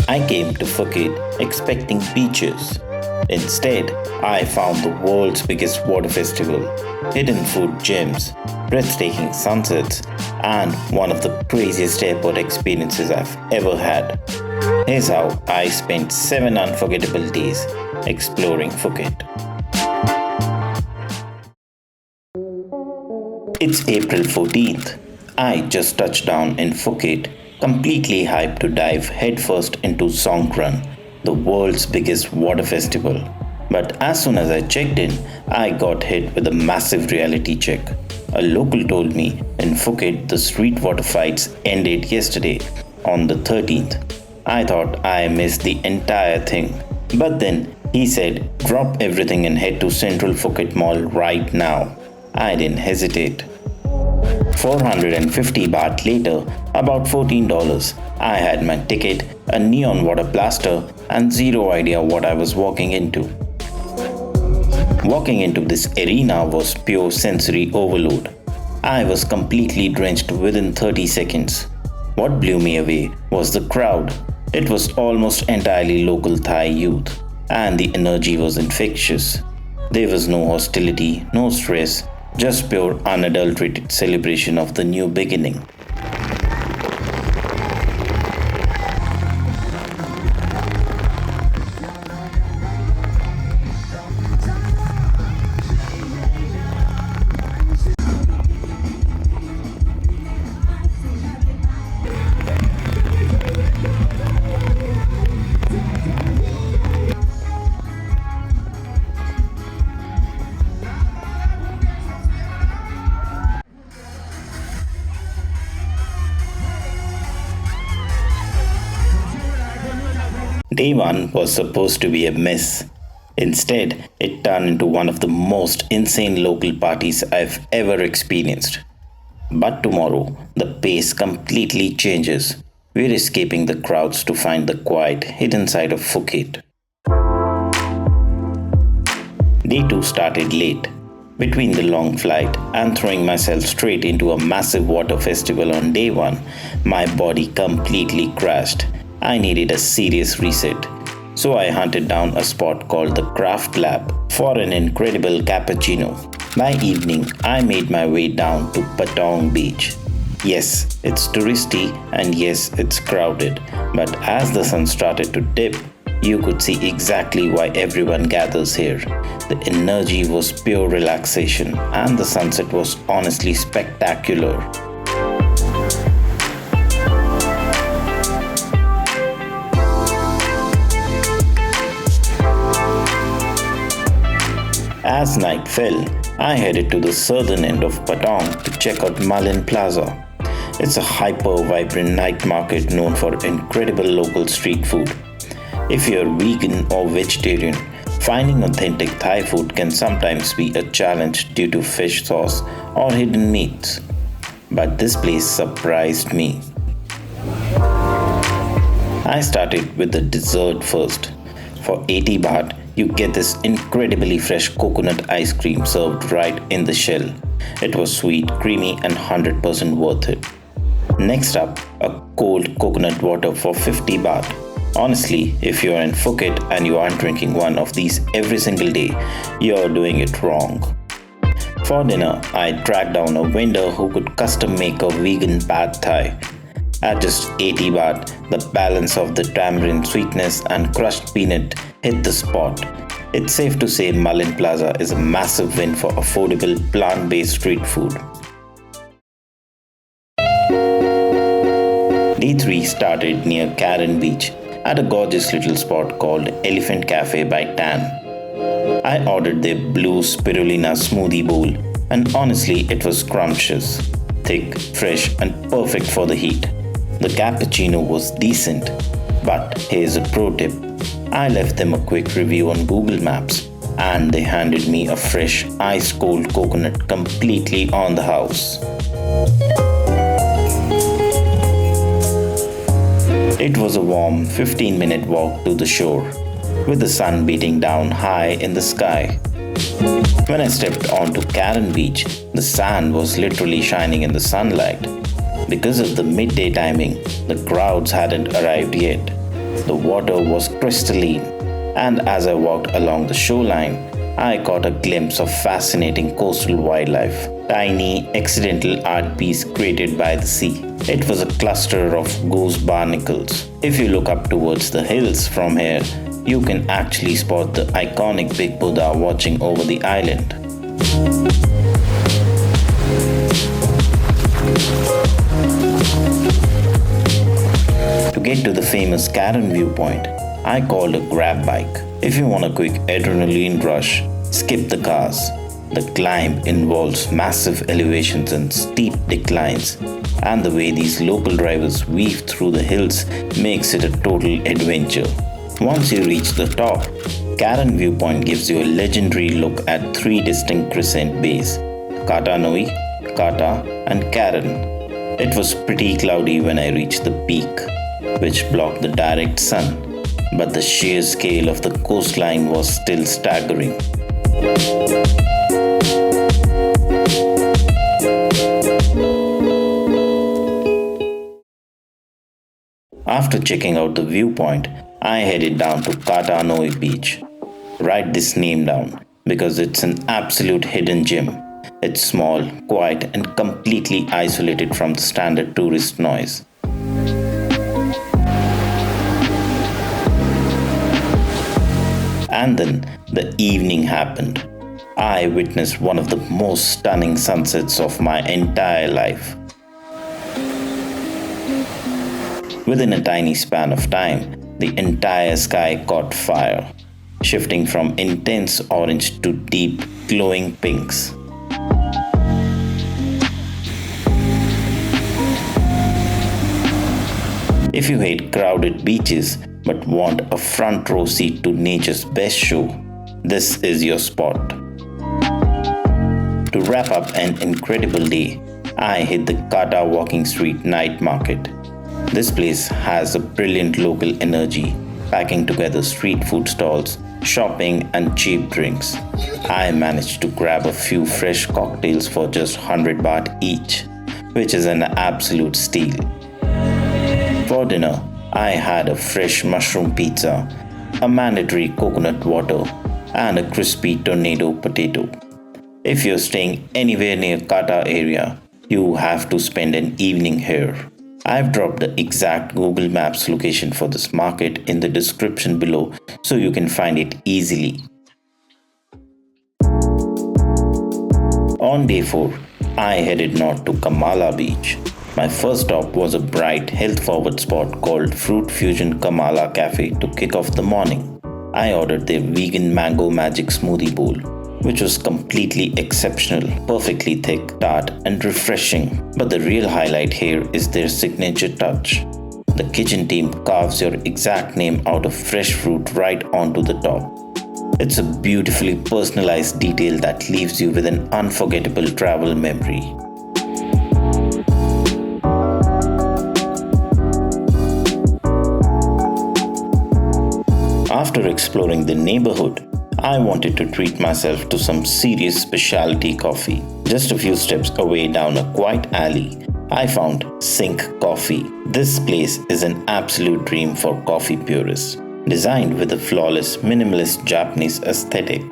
I came to Phuket expecting beaches. Instead, I found the world's biggest water festival, hidden food gems, breathtaking sunsets, and one of the craziest airport experiences I've ever had. Here's how I spent 7 unforgettable days exploring Phuket. It's April 14th. I just touched down in Phuket, completely hyped to dive headfirst into Songkran, the world's biggest water festival. But as soon as I checked in, I got hit with a massive reality check. A local told me in Phuket the street water fights ended yesterday on the 13th. I thought I missed the entire thing. But then he said, drop everything and head to Central Phuket Mall right now. I didn't hesitate. 450 baht later, about $14, I had my ticket, a neon water blaster, and zero idea what I was walking into. Walking into this arena was pure sensory overload. I was completely drenched within 30 seconds. What blew me away was the crowd. It was almost entirely local Thai youth, and the energy was infectious. There was no hostility, no stress, just pure unadulterated celebration of the new beginning. Day 1 was supposed to be a mess. Instead, it turned into one of the most insane local parties I've ever experienced. But tomorrow, the pace completely changes. We're escaping the crowds to find the quiet, hidden side of Phuket. Day 2 started late. Between the long flight and throwing myself straight into a massive water festival on day 1, my body completely crashed. I needed a serious reset. So I hunted down a spot called the Craft Lab for an incredible cappuccino. By evening, I made my way down to Patong beach. Yes, it's touristy and yes, it's crowded, but as the sun started to dip, you could see exactly why everyone gathers here. The energy was pure relaxation and the sunset was honestly spectacular. As night fell, I headed to the southern end of Patong to check out Malin Plaza. It's a hyper-vibrant night market known for incredible local street food. If you're vegan or vegetarian, finding authentic Thai food can sometimes be a challenge due to fish sauce or hidden meats. But this place surprised me. I started with the dessert first. For 80 baht, you get this incredibly fresh coconut ice cream served right in the shell. It was sweet, creamy, and 100% worth it. Next up, a cold coconut water for 50 baht. Honestly, if you're in Phuket and you aren't drinking one of these every single day, you're doing it wrong. For dinner, I tracked down a vendor who could custom make a vegan pad thai. At just 80 baht, the balance of the tamarind sweetness and crushed peanut hit the spot. It's safe to say Malin Plaza is a massive win for affordable plant-based street food. Day 3 started near Karon beach at a gorgeous little spot called Elephant Cafe by Tan. I ordered their blue spirulina smoothie bowl and honestly it was scrumptious, thick, fresh and perfect for the heat. The cappuccino was decent, but here's a pro tip. I left them a quick review on Google Maps and they handed me a fresh ice cold coconut completely on the house. It was a warm 15-minute walk to the shore, with the sun beating down high in the sky. When I stepped onto Karon beach, the sand was literally shining in the sunlight. Because of the midday timing, the crowds hadn't arrived yet. The water was crystalline, and as I walked along the shoreline, I caught a glimpse of fascinating coastal wildlife. Tiny, accidental art piece created by the sea. It was a cluster of goose barnacles. If you look up towards the hills from here, you can actually spot the iconic Big Buddha watching over the island. To get to the famous Karon viewpoint, I called a grab bike. If you want a quick adrenaline rush, skip the cars. The climb involves massive elevations and steep declines, and the way these local drivers weave through the hills makes it a total adventure. Once you reach the top, Karon viewpoint gives you a legendary look at three distinct crescent bays, Kata, Kata and Karon. It was pretty cloudy when I reached the peak, which blocked the direct sun, but the sheer scale of the coastline was still staggering. After checking out the viewpoint, I headed down to Kata beach. Write this name down because it's an absolute hidden gem. It's small, quiet, and completely isolated from the standard tourist noise. And then the evening happened. I witnessed one of the most stunning sunsets of my entire life. Within a tiny span of time, the entire sky caught fire, shifting from intense orange to deep, glowing pinks. If you hate crowded beaches but want a front row seat to nature's best show, this is your spot. To wrap up an incredible day, I hit the Kata Walking Street night market. This place has a brilliant local energy, packing together street food stalls, shopping, and cheap drinks. I managed to grab a few fresh cocktails for just 100 baht each, which is an absolute steal. For dinner, I had a fresh mushroom pizza, a mandatory coconut water, and a crispy tornado potato. If you're staying anywhere near Kata area, you have to spend an evening here. I've dropped the exact Google Maps location for this market in the description below so you can find it easily. On day 4, I headed north to Kamala beach. My first stop was a bright, health-forward spot called Fruit Fusion Kamala Cafe to kick off the morning. I ordered their vegan mango magic smoothie bowl, which was completely exceptional, perfectly thick, tart, and refreshing. But the real highlight here is their signature touch. The kitchen team carves your exact name out of fresh fruit right onto the top. It's a beautifully personalized detail that leaves you with an unforgettable travel memory. After exploring the neighborhood, I wanted to treat myself to some serious specialty coffee. Just a few steps away down a quiet alley, I found Sink Coffee. This place is an absolute dream for coffee purists, designed with a flawless, minimalist Japanese aesthetic.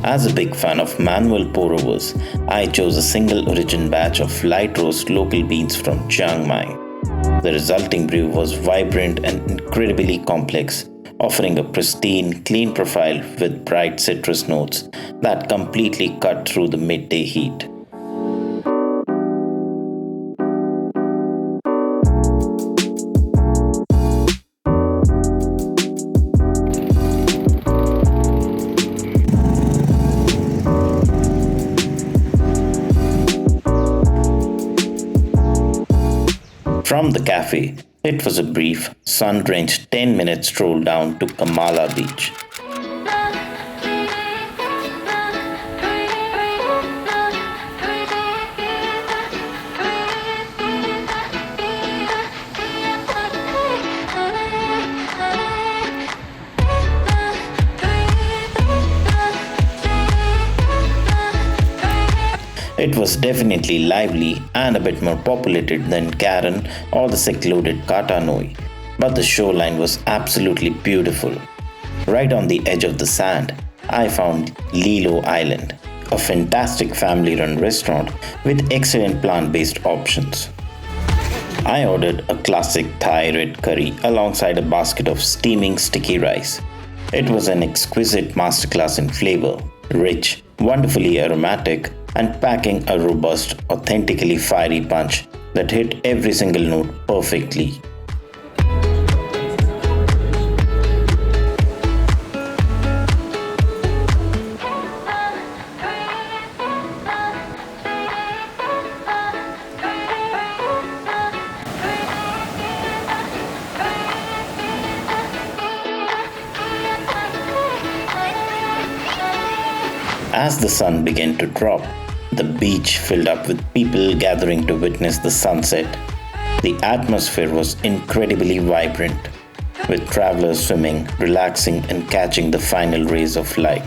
As a big fan of manual pour-overs, I chose a single origin batch of light roast local beans from Chiang Mai. The resulting brew was vibrant and incredibly complex, offering a pristine, clean profile with bright citrus notes that completely cut through the midday heat. From the cafe, it was a brief, sun-drenched 10-minute stroll down to Kamala beach. It was definitely lively and a bit more populated than Karon or the secluded Kata, but the shoreline was absolutely beautiful. Right on the edge of the sand, I found Lillo Island, a fantastic family-run restaurant with excellent plant-based options. I ordered a classic Thai red curry alongside a basket of steaming sticky rice. It was an exquisite masterclass in flavor, rich, wonderfully aromatic, and packing a robust, authentically fiery punch that hit every single note perfectly. As the sun began to drop, the beach filled up with people gathering to witness the sunset. The atmosphere was incredibly vibrant, with travelers swimming, relaxing, and catching the final rays of light.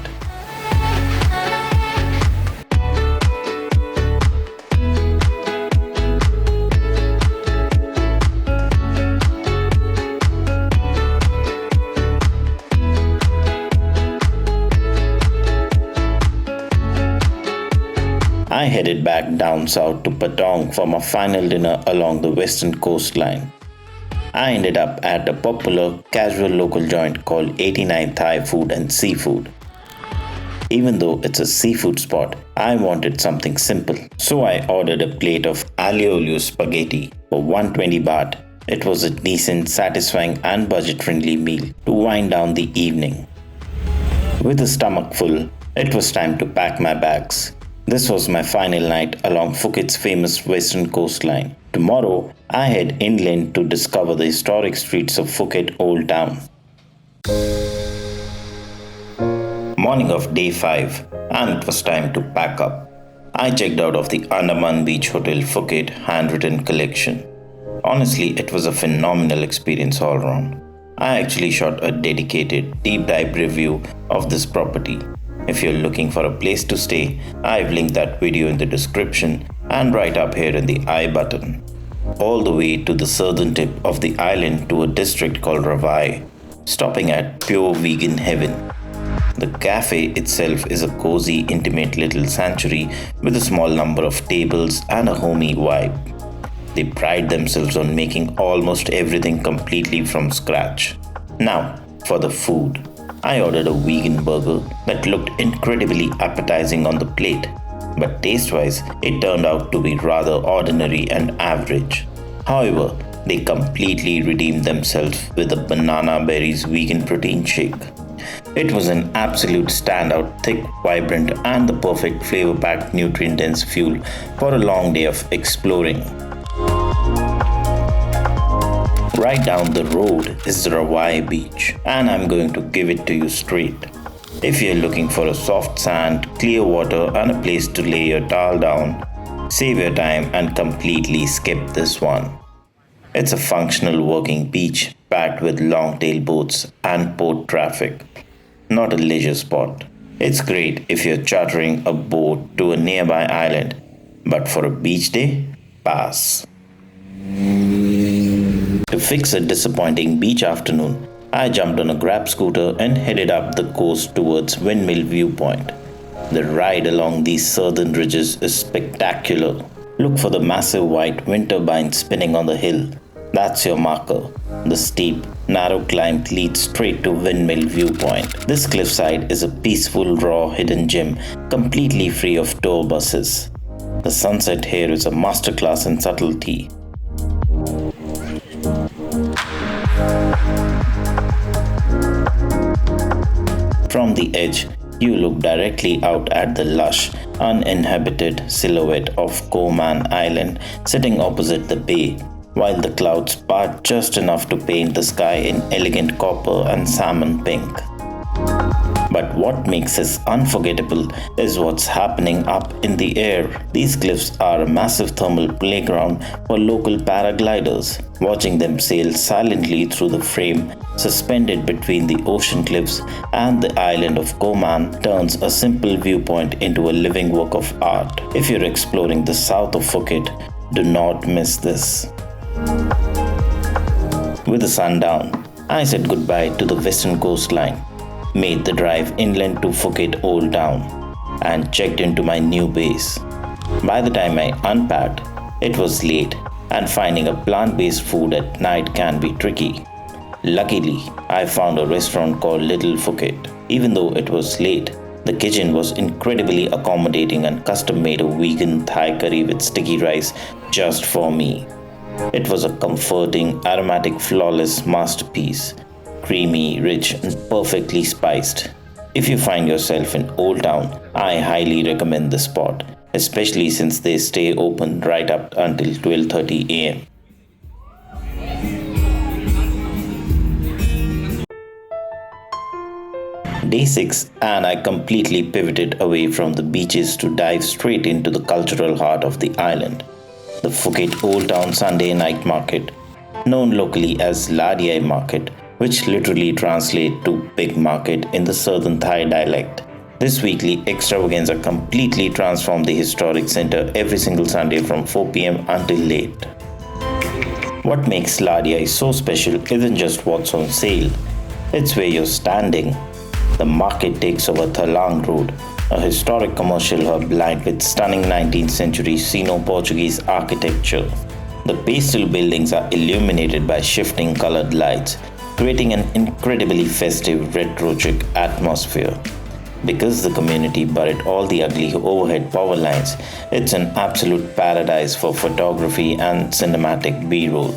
I headed back down south to Patong for my final dinner along the western coastline. I ended up at a popular casual local joint called 89 Thai Food and Seafood. Even though it's a seafood spot, I wanted something simple. So I ordered a plate of aglio olio spaghetti for 120 baht. It was a decent, satisfying and budget-friendly meal to wind down the evening. With a stomach full, it was time to pack my bags. This was my final night along Phuket's famous western coastline. Tomorrow, I head inland to discover the historic streets of Phuket Old Town. Morning of day 5, and it was time to pack up. I checked out of the Andaman Beach Hotel Phuket handwritten collection. Honestly, it was a phenomenal experience all around. I actually shot a dedicated deep dive review of this property. If you're looking for a place to stay, I've linked that video in the description and right up here in the I button. All the way to the southern tip of the island to a district called Ravai, stopping at pure vegan heaven. The cafe itself is a cozy, intimate little sanctuary with a small number of tables and a homey vibe. They pride themselves on making almost everything completely from scratch. Now, for the food. I ordered a vegan burger that looked incredibly appetizing on the plate, but taste-wise, it turned out to be rather ordinary and average. However, they completely redeemed themselves with a banana berries vegan protein shake. It was an absolute standout, thick, vibrant, and the perfect flavor-packed, nutrient-dense fuel for a long day of exploring. Right down the road is the Ravai beach, and I'm going to give it to you straight. If you're looking for a soft sand, clear water, and a place to lay your towel down, save your time and completely skip this one. It's a functional working beach packed with long-tail boats and port traffic, not a leisure spot. It's great if you're chartering a boat to a nearby island, but for a beach day, pass. To fix a disappointing beach afternoon, I jumped on a grab scooter and headed up the coast towards Windmill Viewpoint. The ride along these southern ridges is spectacular. Look for the massive white wind turbine spinning on the hill. That's your marker. The steep, narrow climb leads straight to Windmill Viewpoint. This cliffside is a peaceful, raw, hidden gem, completely free of tour buses. The sunset here is a masterclass in subtlety. From the edge, you look directly out at the lush, uninhabited silhouette of Khao Island sitting opposite the bay, while the clouds part just enough to paint the sky in elegant copper and salmon pink. But what makes this unforgettable is what's happening up in the air. These cliffs are a massive thermal playground for local paragliders. Watching them sail silently through the frame suspended between the ocean cliffs and the island of Koman turns a simple viewpoint into a living work of art. If you're exploring the south of Phuket, do not miss this. With the sun down, I said goodbye to the western coastline, made the drive inland to Phuket Old Town, and checked into my new base. By the time I unpacked, it was late, and finding a plant-based food at night can be tricky. Luckily, I found a restaurant called Little Phuket. Even though it was late, the kitchen was incredibly accommodating and custom made a vegan Thai curry with sticky rice just for me. It was a comforting, aromatic, flawless masterpiece, creamy, rich, and perfectly spiced. If you find yourself in Old Town, I highly recommend this spot, especially since they stay open right up until 12:30 am. Day 6, and I completely pivoted away from the beaches to dive straight into the cultural heart of the island, the Phuket Old Town Sunday Night Market, known locally as Lard Market, which literally translates to Big Market in the southern Thai dialect. This weekly extravaganza completely transformed the historic center every single Sunday from 4 pm until late. What makes Lard so special isn't just what's on sale, it's where you're standing. The market takes over Thalang Road, a historic commercial hub lined with stunning 19th century Sino-Portuguese architecture. The pastel buildings are illuminated by shifting colored lights, creating an incredibly festive retro-chic atmosphere. Because the community buried all the ugly overhead power lines, it's an absolute paradise for photography and cinematic B-roll.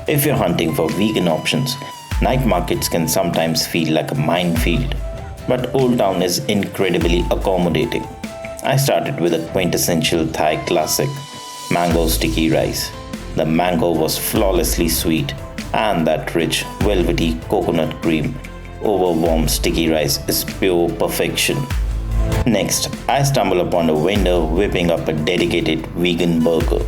If you're hunting for vegan options, night markets can sometimes feel like a minefield, but Old Town is incredibly accommodating. I started with a quintessential Thai classic, mango sticky rice. The mango was flawlessly sweet, and that rich, velvety coconut cream over warm sticky rice is pure perfection. Next, I stumble upon a vendor whipping up a dedicated vegan burger.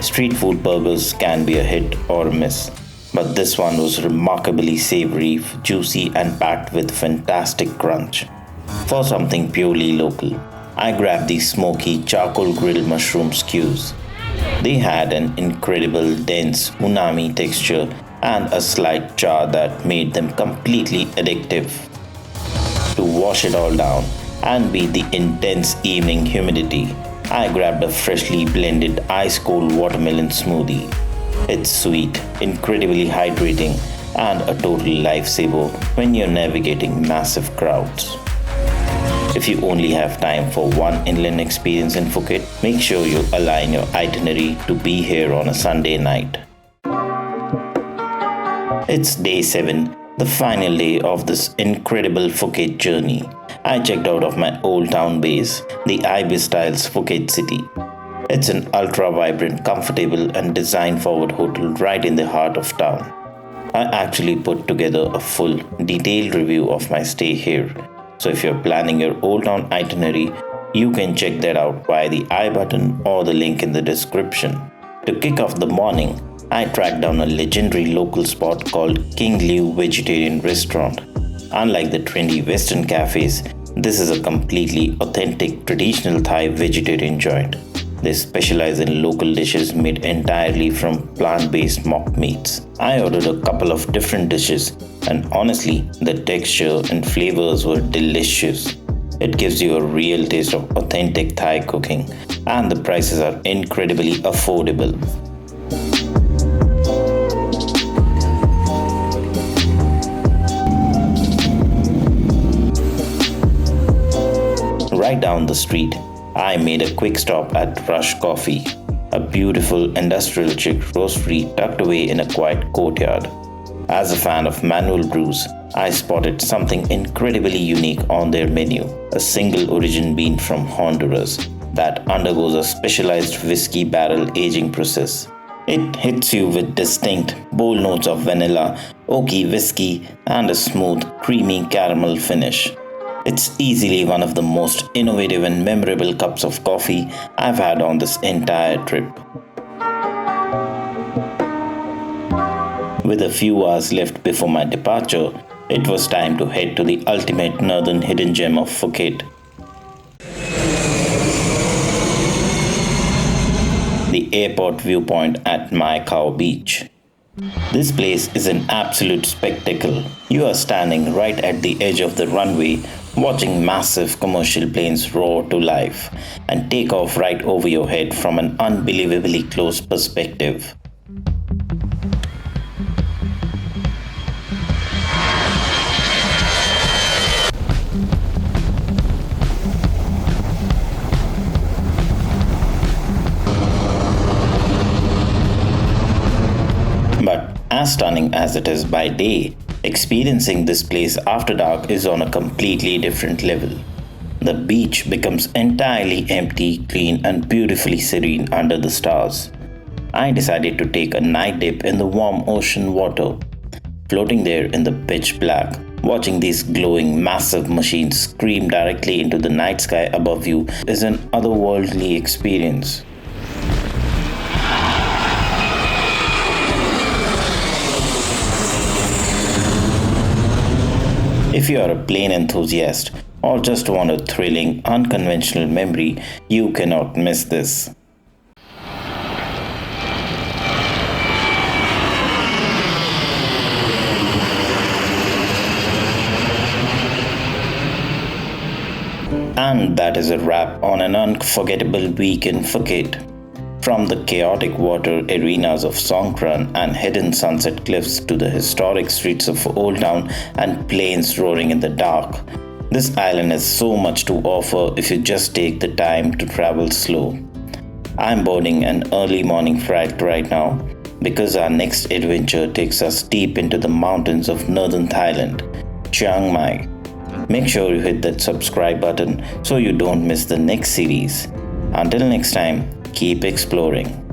Street food burgers can be a hit or a miss, but this one was remarkably savory, juicy, and packed with fantastic crunch. For something purely local, I grabbed these smoky charcoal grilled mushroom skews. They had an incredible dense umami texture and a slight char that made them completely addictive. To wash it all down and beat the intense evening humidity, I grabbed a freshly blended ice-cold watermelon smoothie. It's sweet, incredibly hydrating, and a total lifesaver when you're navigating massive crowds. If you only have time for one inland experience in Phuket, make sure you align your itinerary to be here on a Sunday night. It's day 7, the final day of this incredible Phuket journey. I checked out of my Old Town base, the Ibis Styles Phuket City. It's an ultra-vibrant, comfortable and design-forward hotel right in the heart of town. I actually put together a full, detailed review of my stay here. So if you're planning your Old Town itinerary, you can check that out via the I button or the link in the description. To kick off the morning, I tracked down a legendary local spot called Kingliew Vegetarian Restaurant. Unlike the trendy Western cafes, this is a completely authentic traditional Thai vegetarian joint. They specialize in local dishes made entirely from plant-based mock meats. I ordered a couple of different dishes, and honestly, the texture and flavors were delicious. It gives you a real taste of authentic Thai cooking, and the prices are incredibly affordable. Right down the street, I made a quick stop at Rush Coffee, a beautiful industrial chic roastery tucked away in a quiet courtyard. As a fan of manual brews, I spotted something incredibly unique on their menu, a single origin bean from Honduras that undergoes a specialized whiskey barrel aging process. It hits you with distinct, bold notes of vanilla, oaky whiskey, and a smooth, creamy caramel finish. It's easily one of the most innovative and memorable cups of coffee I've had on this entire trip. With a few hours left before my departure, it was time to head to the ultimate northern hidden gem of Phuket, the airport viewpoint at Khao beach. This place is an absolute spectacle. You are standing right at the edge of the runway, watching massive commercial planes roar to life and take off right over your head from an unbelievably close perspective. But as stunning as it is by day, experiencing this place after dark is on a completely different level. The beach becomes entirely empty, clean, and beautifully serene under the stars. I decided to take a night dip in the warm ocean water. Floating there in the pitch black, watching these glowing massive machines scream directly into the night sky above you is an otherworldly experience. If you are a plane enthusiast or just want a thrilling, unconventional memory, you cannot miss this. And that is a wrap on an unforgettable week in Phuket. From the chaotic water arenas of Songkran and hidden sunset cliffs to the historic streets of Old Town and planes roaring in the dark, this island has so much to offer if you just take the time to travel slow. I'm boarding an early morning flight right now because our next adventure takes us deep into the mountains of northern Thailand, Chiang Mai. Make sure you hit that subscribe button so you don't miss the next series. Until next time, keep exploring.